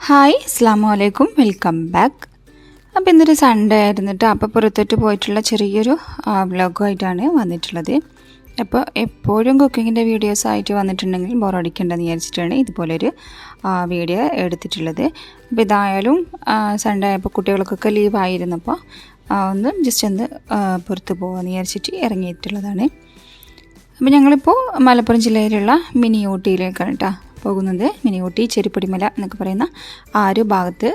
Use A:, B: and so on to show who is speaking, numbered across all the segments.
A: Hi അസ്സാമു അലൈക്കും welcome back. അപ്പോൾ ഇന്നൊരു സൺഡേ ആയിരുന്നിട്ട് അപ്പോൾ പുറത്തോട്ട് പോയിട്ടുള്ള ചെറിയൊരു വ്ലോഗുമായിട്ടാണ് വന്നിട്ടുള്ളത്. അപ്പോൾ എപ്പോഴും കുക്കിങ്ങിൻ്റെ വീഡിയോസ് ആയിട്ട് വന്നിട്ടുണ്ടെങ്കിൽ ബോറടിക്കേണ്ടെന്ന് വിചാരിച്ചിട്ടാണ് ഇതുപോലൊരു വീഡിയോ എടുത്തിട്ടുള്ളത്. അപ്പോൾ ഇതായാലും സൺഡേ ആയപ്പോൾ കുട്ടികൾക്കൊക്കെ ലീവായിരുന്നപ്പോൾ ഒന്ന് പുറത്ത് പോകാമെന്ന് വിചാരിച്ചിട്ട് ഇറങ്ങിയിട്ടുള്ളതാണ്. അപ്പോൾ ഞങ്ങളിപ്പോൾ മലപ്പുറം ജില്ലയിലുള്ള മിനി ഊട്ടിയിലേക്കാണ് കേട്ടോ പോകുന്നത്. മിനി ഊട്ടി ചെരുപ്പടിമല എന്നൊക്കെ പറയുന്ന ആ ഒരു ഭാഗത്ത്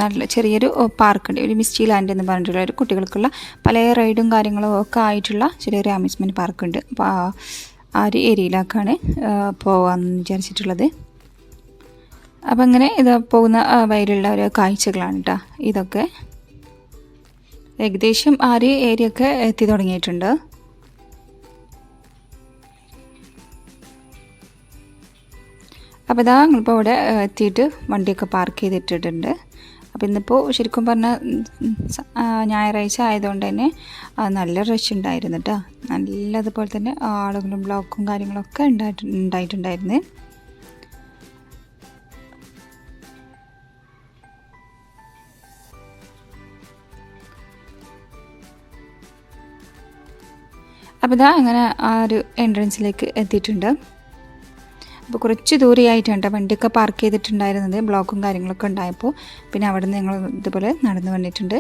A: നല്ല ചെറിയൊരു പാർക്കുണ്ട്, ഒരു മിസ്റ്റി ലാൻഡ് എന്ന് പറഞ്ഞിട്ടുള്ള ഒരു കുട്ടികൾക്കുള്ള പല റൈഡും കാര്യങ്ങളും ഒക്കെ ആയിട്ടുള്ള ചെറിയൊരു അമ്യൂസ്മെൻറ്റ് പാർക്കുണ്ട്. അപ്പോൾ ആ ഒരു ഏരിയയിലേക്കാണ് പോകാമെന്ന് വിചാരിച്ചിട്ടുള്ളത്. അപ്പോൾ അങ്ങനെ ഇത് പോകുന്ന വഴിയിലുള്ള ഒരു കാഴ്ചകളാണ് കേട്ടോ ഇതൊക്കെ. ഏകദേശം ആ ഒരു ഏരിയ ഒക്കെ എത്തി തുടങ്ങിയിട്ടുണ്ട്. അപ്പോൾ ഇതാ ഞങ്ങളിപ്പോൾ ഇവിടെ എത്തിയിട്ട് വണ്ടിയൊക്കെ പാർക്ക് ചെയ്തിട്ടിട്ടുണ്ട്. അപ്പോൾ ഇന്നിപ്പോൾ ശരിക്കും പറഞ്ഞാൽ ഞായറാഴ്ച ആയതുകൊണ്ട് തന്നെ നല്ല റഷ് ഉണ്ടായിരുന്നു കേട്ടോ. നല്ലതുപോലെ തന്നെ ആളുകളും ബ്ലോക്കും കാര്യങ്ങളൊക്കെ ഉണ്ടായിട്ടുണ്ടായിരുന്നു. അപ്പോൾ ഇതാ അങ്ങനെ ആ ഒരു എൻട്രൻസിലേക്ക് എത്തിയിട്ടുണ്ട്. അപ്പോൾ കുറച്ച് ദൂരെയായിട്ടാണ് വണ്ടിയൊക്കെ പാർക്ക് ചെയ്തിട്ടുണ്ടായിരുന്നത്. ബ്ലോക്കും കാര്യങ്ങളൊക്കെ ഉണ്ടായപ്പോൾ പിന്നെ അവിടെ നിന്ന് ഞങ്ങൾ ഇതുപോലെ നടന്നു വന്നിട്ടുണ്ട്.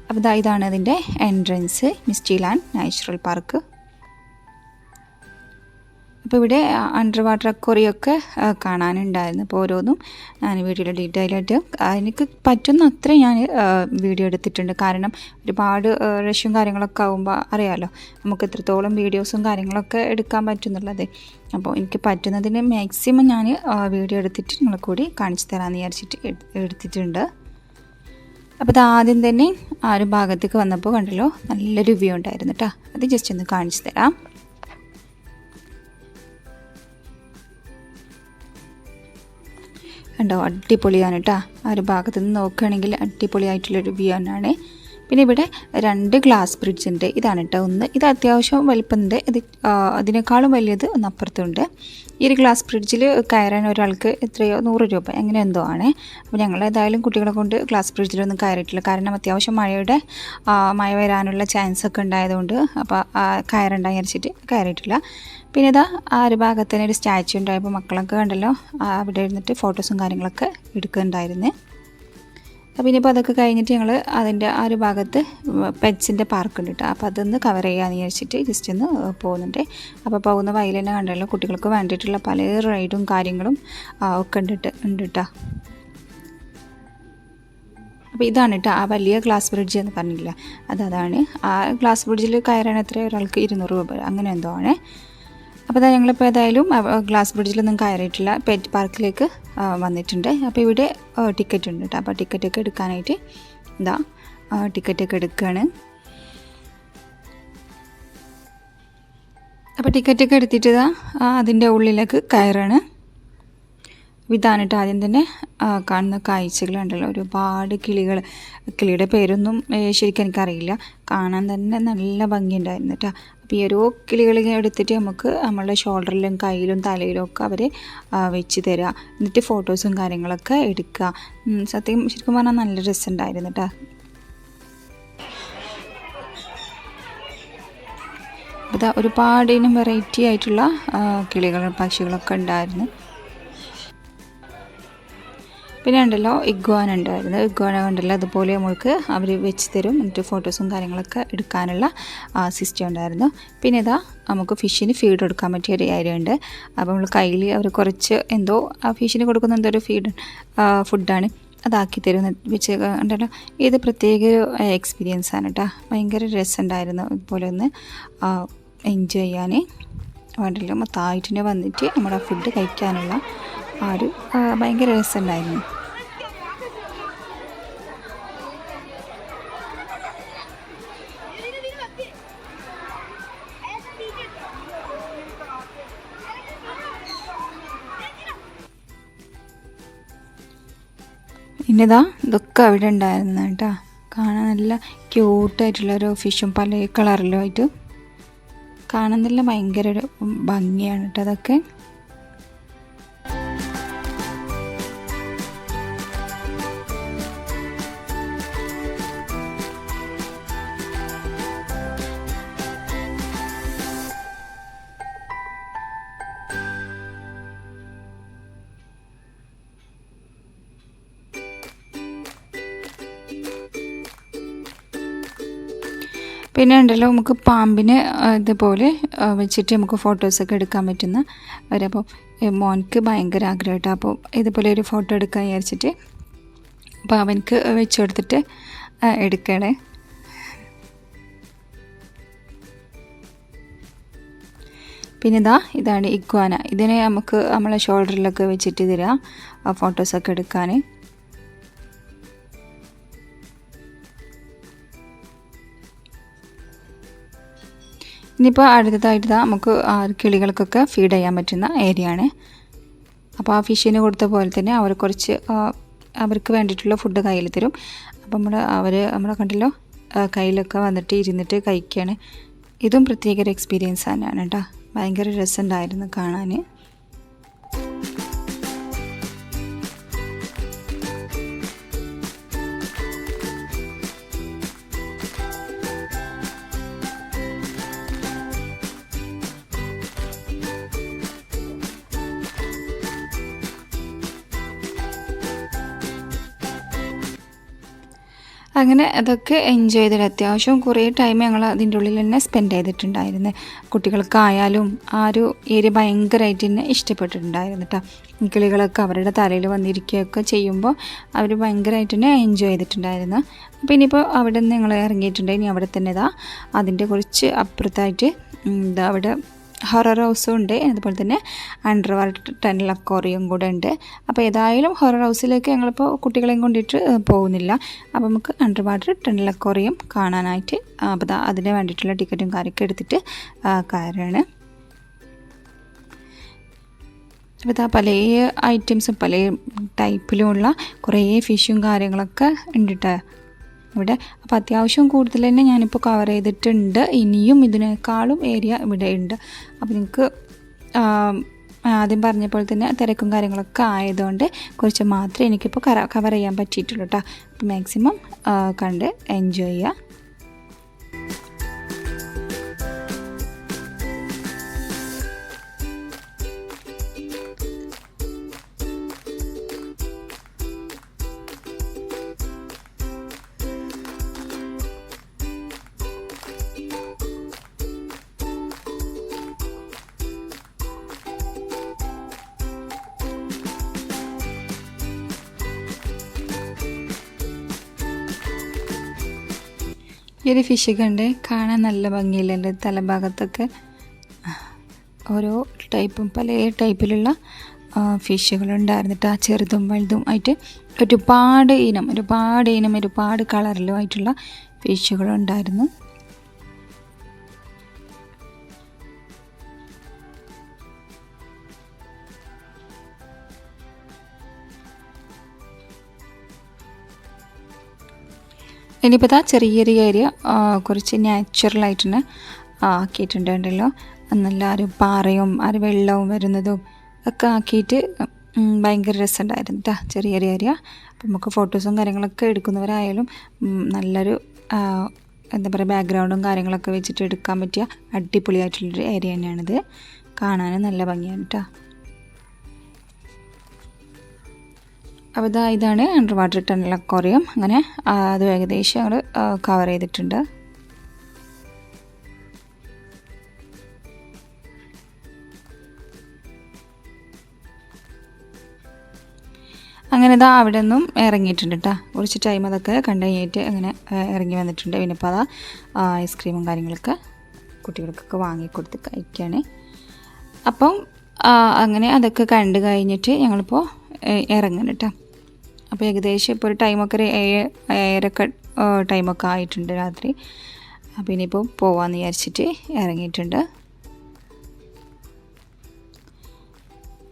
A: അപ്പോൾ ഇതാണ് അതിൻ്റെ entrance, misty land natural park. അപ്പോൾ ഇവിടെ അണ്ടർ വാട്ടർ അക്വേറിയമൊക്കെ കാണാനുണ്ടായിരുന്നു. അപ്പോൾ ഓരോന്നും ഞാൻ വീഡിയോയിൽ ഡീറ്റെയിൽ ആയിട്ട് എനിക്ക് പറ്റുന്ന അത്രയും ഞാൻ വീഡിയോ എടുത്തിട്ടുണ്ട്. കാരണം ഒരുപാട് റഷും കാര്യങ്ങളൊക്കെ ആകുമ്പോൾ അറിയാമല്ലോ നമുക്ക് എത്രത്തോളം വീഡിയോസും കാര്യങ്ങളൊക്കെ എടുക്കാൻ പറ്റുന്നുള്ളത്. അപ്പോൾ എനിക്ക് പറ്റുന്നതിന് മാക്സിമം ഞാൻ വീഡിയോ എടുത്തിട്ട് നിങ്ങളെ കൂടി കാണിച്ചു തരാമെന്ന് വിചാരിച്ചിട്ട് എടുത്തിട്ടുണ്ട്. അപ്പോൾ ഇത് ആദ്യം തന്നെ ആ ഒരു ഭാഗത്തേക്ക് വന്നപ്പോൾ കണ്ടല്ലോ നല്ലൊരു വ്യൂ ഉണ്ടായിരുന്നു കേട്ടോ. അത് ജസ്റ്റ് ഒന്ന് കാണിച്ചു തരാം. കണ്ടോ, അടിപൊളിയാണ് കേട്ടോ. ആ ഒരു ഭാഗത്ത് നിന്ന് നോക്കുകയാണെങ്കിൽ അടിപൊളിയായിട്ടുള്ളൊരു വ്യൂ ആണ്. പിന്നെ ഇവിടെ 2 ഗ്ലാസ് ബ്രിഡ്ജ് ഉണ്ട്. ഇതാണ് കേട്ടോ ഒന്ന്. ഇത് അത്യാവശ്യം വലിപ്പമുണ്ട്. അതിനേക്കാളും വലിയത് ഒന്ന് അപ്പുറത്തുണ്ട്. ഈ ഒരു ഗ്ലാസ് ബ്രിഡ്ജിൽ കയറാൻ ഒരാൾക്ക് എത്രയോ 100 രൂപ അങ്ങനെ എന്തോ ആണ്. അപ്പോൾ ഞങ്ങൾ ഏതായാലും കുട്ടികളെ കൊണ്ട് ഗ്ലാസ് ബ്രിഡ്ജിലൊന്നും കയറിയിട്ടില്ല. കാരണം അത്യാവശ്യം മഴ വരാനുള്ള ചാൻസ് ഒക്കെ ഉണ്ടായതുകൊണ്ട് അപ്പോൾ കയറണ്ടെന്ന് വിചാരിച്ചിട്ട് കയറിയിട്ടില്ല. പിന്നെ ഇതാ ആ ഒരു ഭാഗത്ത് തന്നെ ഒരു സ്റ്റാച്ചു ഉണ്ടായപ്പോൾ മക്കളൊക്കെ കണ്ടല്ലോ അവിടെ ഇരുന്നിട്ട് ഫോട്ടോസും കാര്യങ്ങളൊക്കെ എടുക്കുന്നുണ്ടായിരുന്നു. അപ്പോൾ ഇനിയിപ്പോൾ അതൊക്കെ കഴിഞ്ഞിട്ട് ഞങ്ങൾ അതിൻ്റെ ആ ഒരു ഭാഗത്ത് പെറ്റ്സിൻ്റെ പാർക്ക് ഉണ്ട് കേട്ടോ. അപ്പോൾ അതൊന്ന് കവർ ചെയ്യാമെന്ന് വിചാരിച്ചിട്ട് ജസ്റ്റ് ഒന്ന് പോകുന്നുണ്ട്. അപ്പോൾ പോകുന്ന വഴിയിൽ തന്നെ കണ്ടല്ലോ കുട്ടികൾക്ക് വേണ്ടിയിട്ടുള്ള പല റൈഡും കാര്യങ്ങളും ഒക്കെ ഉണ്ട് കേട്ടോ. അപ്പോൾ ഇതാണ് കേട്ടോ ആ വലിയ ഗ്ലാസ് ബ്രിഡ്ജ് എന്ന് പറഞ്ഞില്ല, അതാണ്. ആ ഗ്ലാസ് ബ്രിഡ്ജിൽ കയറാൻ എത്ര ഒരാൾക്ക് 200 രൂപ അങ്ങനെ എന്തോ ആണ്. അപ്പോൾ ഞങ്ങളിപ്പോൾ ഏതായാലും ഗ്ലാസ് ബ്രിഡ്ജിലൊന്നും കയറിയിട്ടില്ല. പെറ്റ് പാർക്കിലേക്ക് വന്നിട്ടുണ്ട്. അപ്പോൾ ഇവിടെ ടിക്കറ്റ് ഉണ്ട് കേട്ടോ. അപ്പോൾ ടിക്കറ്റൊക്കെ എടുക്കാനായിട്ട് ടിക്കറ്റൊക്കെ എടുക്കുകയാണ്. അപ്പോൾ ടിക്കറ്റൊക്കെ എടുത്തിട്ട് അതിൻ്റെ ഉള്ളിലേക്ക് കയറാണ്. ഇതാണ് കേട്ടോ ആദ്യം തന്നെ കാണുന്ന കാഴ്ചകളുണ്ടല്ലോ. ഒരുപാട് കിളിയുടെ പേരൊന്നും ശരിക്കും എനിക്കറിയില്ല. കാണാൻ തന്നെ നല്ല ഭംഗിയുണ്ടായിരുന്നു കേട്ടോ. അപ്പോൾ ഈ ഓരോ കിളികളെ എടുത്തിട്ട് നമുക്ക് നമ്മളുടെ ഷോൾഡറിലും കയ്യിലും തലയിലും ഒക്കെ അവർ വെച്ച് തരിക. എന്നിട്ട് ഫോട്ടോസും കാര്യങ്ങളൊക്കെ എടുക്കുക. ശരിക്കും പറഞ്ഞാൽ നല്ല രസമുണ്ടായിരുന്നു കേട്ടോ. അപ്പോൾ ഒരുപാട് ഇനം വെറൈറ്റി ആയിട്ടുള്ള പക്ഷികളൊക്കെ ഉണ്ടായിരുന്നു. പിന്നെ ഉണ്ടല്ലോ ഇഗ്വാന ഉണ്ടായിരുന്നു. ഇഗ്വാന കണ്ടല്ലോ അതുപോലെ നമ്മൾക്ക് അവർ വെച്ച് തരും. എന്നിട്ട് ഫോട്ടോസും കാര്യങ്ങളൊക്കെ എടുക്കാനുള്ള സിസ്റ്റം ഉണ്ടായിരുന്നു. പിന്നെ ഇതാ നമുക്ക് ഫിഷിന് ഫീഡ് കൊടുക്കാൻ പറ്റിയ ഒരു ഏരിയ ഉണ്ട്. അപ്പോൾ നമ്മൾ കയ്യിൽ അവർ കുറച്ച് എന്തോ ഫിഷിന് കൊടുക്കുന്ന എന്തോ ഒരു ഫുഡാണ് അതാക്കി തരും വെച്ച് ഉണ്ടല്ലോ. ഇത് പ്രത്യേക ഒരു എക്സ്പീരിയൻസ് ആണ് കേട്ടോ. ഭയങ്കര രസമുണ്ടായിരുന്നു ഇതുപോലെ ഒന്ന് എൻജോയ് ചെയ്യാൻ. വേണ്ടല്ലോ മൊത്തമായിട്ട് വന്നിട്ട് നമ്മുടെ ഫുഡ് കഴിക്കാനുള്ള ആ ഒരു ഭയങ്കര രസമുണ്ടായിരുന്നു. ഇനിതാ ഇതൊക്കെ അവിടെ ഉണ്ടായിരുന്നു കേട്ടോ. കാണാൻ നല്ല ക്യൂട്ടായിട്ടുള്ളൊരു ഫിഷും പല കളറിലും ആയിട്ട് കാണാൻ നല്ല ഭയങ്കര ഒരു ഭംഗിയാണ് കേട്ടോ അതൊക്കെ. പിന്നെ ഉണ്ടല്ലോ നമുക്ക് പാമ്പിനെ ഇതുപോലെ വെച്ചിട്ട് നമുക്ക് ഫോട്ടോസൊക്കെ എടുക്കാൻ പറ്റുന്ന അപ്പോൾ മോൻക്ക് ഭയങ്കര ആഗ്രഹമായിട്ടോ. അപ്പോൾ ഇതുപോലെ ഒരു ഫോട്ടോ എടുക്കാൻ വിചാരിച്ചിട്ട് അപ്പോൾ അവനക്ക് വെച്ച് കൊടുത്തിട്ട് എടുക്കണേ. പിന്നെ ഇതാണ് ഇഗ്വാന. ഇതിനെ നമുക്ക് നമ്മളെ ഷോൾഡറിലൊക്കെ വെച്ചിട്ട് തരാം ഫോട്ടോസൊക്കെ എടുക്കാൻ. ഇനിയിപ്പോൾ അടുത്തതായിട്ട് നമുക്ക് കിളികൾക്കൊക്കെ ഫീഡ് ചെയ്യാൻ പറ്റുന്ന ഏരിയ ആണ്. അപ്പോൾ ആ ഫിഷിന് കൊടുത്ത പോലെ തന്നെ അവർ കുറച്ച് അവർക്ക് വേണ്ടിയിട്ടുള്ള ഫുഡ് കയ്യിൽ തരും. അപ്പം നമ്മളെ കണ്ടല്ലോ കയ്യിലൊക്കെ വന്നിട്ട് ഇരുന്നിട്ട് കഴിക്കുകയാണ്. ഇതും പ്രത്യേക ഒരു എക്സ്പീരിയൻസ് തന്നെയാണ് കേട്ടോ. ഭയങ്കര രസമുണ്ടായിരുന്നു കാണാൻ. അങ്ങനെ അതൊക്കെ എൻജോയ് ചെയ്തിട്ട് അത്യാവശ്യം കുറേ ടൈം ഞങ്ങൾ അതിൻ്റെ ഉള്ളിൽ തന്നെ സ്പെൻഡ് ചെയ്തിട്ടുണ്ടായിരുന്നു. കുട്ടികൾക്കായാലും ആ ഒരു ഏരിയ ഭയങ്കരമായിട്ട് തന്നെ ഇഷ്ടപ്പെട്ടിട്ടുണ്ടായിരുന്നു കേട്ടോ. കിളികളൊക്കെ അവരുടെ തലയിൽ വന്നിരിക്കുകയൊക്കെ ചെയ്യുമ്പോൾ അവർ ഭയങ്കരമായിട്ട് തന്നെ എൻജോയ് ചെയ്തിട്ടുണ്ടായിരുന്നു. അപ്പോൾ ഇനിയിപ്പോൾ അവിടെ നിന്ന് ഞങ്ങൾ ഇറങ്ങിയിട്ടുണ്ട്. ഇനി അവിടെ തന്നെ അതിൻ്റെ കുറച്ച് അപ്പുറത്തായിട്ട് അവിടെ ഹൊറർ ഹൗസും ഉണ്ട്. അതുപോലെ തന്നെ അണ്ടർ വാട്ടർ ടണൽ അക്വേറിയം കൂടെ ഉണ്ട്. അപ്പോൾ ഏതായാലും ഹൊറർ ഹൗസിലേക്ക് ഞങ്ങളിപ്പോൾ കുട്ടികളെയും കൊണ്ടിട്ട് പോകുന്നില്ല. അപ്പോൾ നമുക്ക് അണ്ടർ വാട്ടർ ടണൽ അക്വേറിയം കാണാനായിട്ട് അപ്പോൾ അതിന് വേണ്ടിയിട്ടുള്ള ടിക്കറ്റും കാര്യമൊക്കെ എടുത്തിട്ട് കയറാണ്. അപ്പോൾ പല ഐറ്റംസും പല ടൈപ്പിലുമുള്ള കുറേ ഫിഷും കാര്യങ്ങളൊക്കെ ഉണ്ട് കേട്ടോ ഇവിടെ. അപ്പോൾ അത്യാവശ്യം കൂടുതൽ തന്നെ ഞാനിപ്പോൾ കവർ ചെയ്തിട്ടുണ്ട്. ഇനിയും ഇതിനേക്കാളും ഏരിയ ഇവിടെ ഉണ്ട്. അപ്പോൾ നിങ്ങൾക്ക് ആദ്യം പറഞ്ഞ പോലെ തന്നെ തിരക്കും കാര്യങ്ങളൊക്കെ ആയതുകൊണ്ട് കുറച്ച് മാത്രമേ എനിക്കിപ്പോൾ കവർ ചെയ്യാൻ പറ്റിയിട്ടുള്ളൂ കേട്ടോ. അപ്പോൾ മാക്സിമം കണ്ട് എൻജോയ് ചെയ്യുക. ഈ ഒരു ഫിഷ് കണ്ട് കാണാൻ നല്ല ഭംഗിയില്ല. എൻ്റെ തലഭാഗത്തൊക്കെ ഓരോ ടൈപ്പും പല ടൈപ്പിലുള്ള ഫിഷുകളുണ്ടായിരുന്നിട്ട് ആ ചെറുതും വലുതും ആയിട്ട് ഒരുപാട് ഇനം ഒരുപാട് കളറിലും ആയിട്ടുള്ള ഫിഷുകളുണ്ടായിരുന്നു. ഇനിയിപ്പോൾ ചെറിയൊരു ഏരിയ കുറച്ച് നാച്ചുറലായിട്ട് തന്നെ ആക്കിയിട്ടുണ്ടല്ലോ. നല്ല ഒരു പാറയും ഒരു വെള്ളവും വരുന്നതും ഒക്കെ ആക്കിയിട്ട് ഭയങ്കര രസമുണ്ടായിരുന്നു കേട്ടോ ചെറിയൊരു ഏരിയ. അപ്പം നമുക്ക് ഫോട്ടോസും കാര്യങ്ങളൊക്കെ എടുക്കുന്നവരായാലും നല്ലൊരു എന്താ പറയുക ബാക്ക്ഗ്രൗണ്ടും കാര്യങ്ങളൊക്കെ വെച്ചിട്ട് എടുക്കാൻ പറ്റിയ അടിപൊളിയായിട്ടുള്ളൊരു ഏരിയ തന്നെയാണിത്. കാണാനും നല്ല ഭംഗിയാണ് കേട്ടോ. അപ്പോൾ ഇതാണ് അണ്ടർ വാട്ടർ ടണൽ അക്വേറിയം. അങ്ങനെ അത് ഏകദേശം ഞങ്ങൾ കവർ ചെയ്തിട്ടുണ്ട്. അങ്ങനെ അവിടെ നിന്നും ഇറങ്ങിയിട്ടുണ്ട് കേട്ടോ. കുറച്ച് ടൈം അതൊക്കെ കണ്ടു കഴിഞ്ഞിട്ട് അങ്ങനെ ഇറങ്ങി വന്നിട്ടുണ്ട്. പിന്നെ ഇപ്പോൾ ഐസ്ക്രീമും കാര്യങ്ങളൊക്കെ കുട്ടികൾക്കൊക്കെ വാങ്ങിക്കൊടുത്ത് കഴിക്കുകയാണ്. അപ്പം അങ്ങനെ അതൊക്കെ കണ്ടു കഴിഞ്ഞിട്ട് ഞങ്ങളിപ്പോൾ ഇറങ്ങണം കേട്ടോ. അപ്പോൾ ഏകദേശം ഇപ്പോൾ ഒരു ടൈമൊക്കെ ഒരു 7:30 ടൈമൊക്കെ ആയിട്ടുണ്ട് രാത്രി. അപ്പോൾ ഇനിയിപ്പോൾ പോവാമെന്ന് വിചാരിച്ചിട്ട് ഇറങ്ങിയിട്ടുണ്ട്.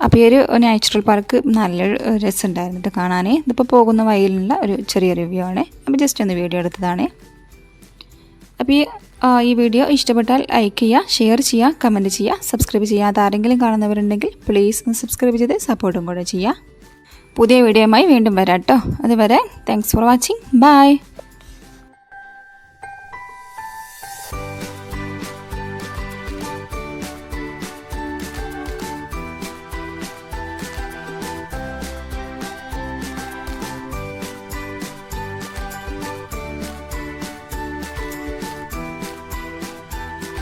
A: അപ്പോൾ ഈ ഒരു നാച്ചുറൽ പാർക്ക് നല്ലൊരു രസമുണ്ടായിരുന്നു കേട്ടോ കാണാൻ. ഇതിപ്പോൾ പോകുന്ന വഴിയിലുള്ള ഒരു ചെറിയ റിവ്യൂ ആണ്. അപ്പോൾ ജസ്റ്റ് ഒന്ന് വീഡിയോ എടുത്തതാണ്. അപ്പോൾ ഈ വീഡിയോ ഇഷ്ടപ്പെട്ടാൽ ലൈക്ക് ചെയ്യുക, ഷെയർ ചെയ്യുക, കമൻറ്റ് ചെയ്യുക. സബ്സ്ക്രൈബ് ചെയ്യാത്ത ആരെങ്കിലും കാണുന്നവരുണ്ടെങ്കിൽ പ്ലീസ് ഒന്ന് സബ്സ്ക്രൈബ് ചെയ്ത് സപ്പോർട്ടും കൂടെ ചെയ്യുക. പുതിയ വീഡിയോയുമായി വീണ്ടും വരാം കേട്ടോ. അതുവരെ താങ്ക്സ് ഫോർ വാച്ചിങ്. ബൈ.